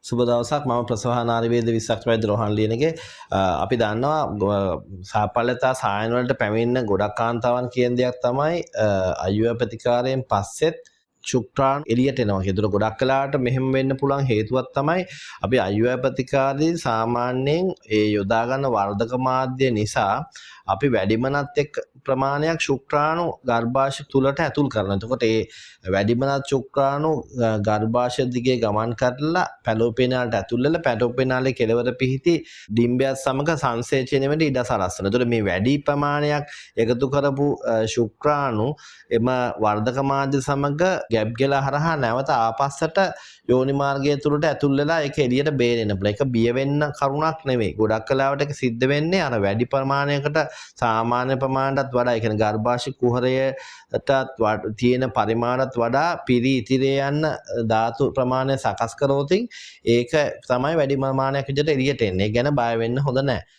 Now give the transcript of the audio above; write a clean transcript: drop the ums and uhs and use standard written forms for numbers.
සුබ දවසක්. මම ප්‍රසවාහන ආයුර්වේද විශේෂඥ වෛද්‍ය රෝහන් ලියනගේ. අපි දන්නවා සාපල්‍යතා සායන වලට පැමිණෙන ගොඩක් කාන්තාවන් කියන දෙයක් තමයි IUI ප්‍රතිකාරයෙන් පස්සෙත් ශුක්‍රාණු එළියට එනවා. ඒතර ගොඩක් වෙලාවට මෙහෙම වෙන්න පුළුවන් හේතුවක් තමයි අපි IUI ප්‍රතිකාරදී සාමාන්‍යයෙන් ඒ යොදා ගන්න වර්ධක මාධ්‍ය නිසා අපි වැඩිමනත් එක් ප්‍රමාණයක් ශුක්‍රාණු ගර්භාෂය තුලට ඇතුල් කරනවා. එතකොට ඒ වැඩිමනත් ශුක්‍රාණු ගර්භාෂය දිගේ ගමන් කරලා පැලෝපෙනාලට ඇතුල් වෙලා පැලෝපෙනාලේ කෙළවර පිහිටි ඩිම්බයත් සමග සංසේචනය වෙන්න ඉඩ සලස්වනවා. එතකොට මේ වැඩි ප්‍රමාණයක් එකතු කරපු ශුක්‍රාණු එම වර්ධක මාධ්‍ය සමග ගැප් ගලා හරහා නැවත ආපස්සට යෝනි මාර්ගය තුලට ඇතුල් වෙලා ඒක එළියට බේරෙන්න පුළුවන්. ඒක බිය වෙන්න කරුණක් නෙමෙයි. ගොඩක් වෙලාවට ඒක සිද්ධ වෙන්නේ අර වැඩි ප්‍රමාණයකට සාමාන්‍ය ප්‍රමාණයටත් වඩා ඒ කියන්නේ ගර්භාෂය කුහරයටත් තියෙන පරිමාණයට වඩා පිරි ඉතිරේ යන ධාතු ප්‍රමාණය සකස් කරොතින් ඒක තමයි වැඩි ප්‍රමාණයක් විදිහට එළියට එන්නේ. ඒ ගැන බය වෙන්න හොඳ නැහැ.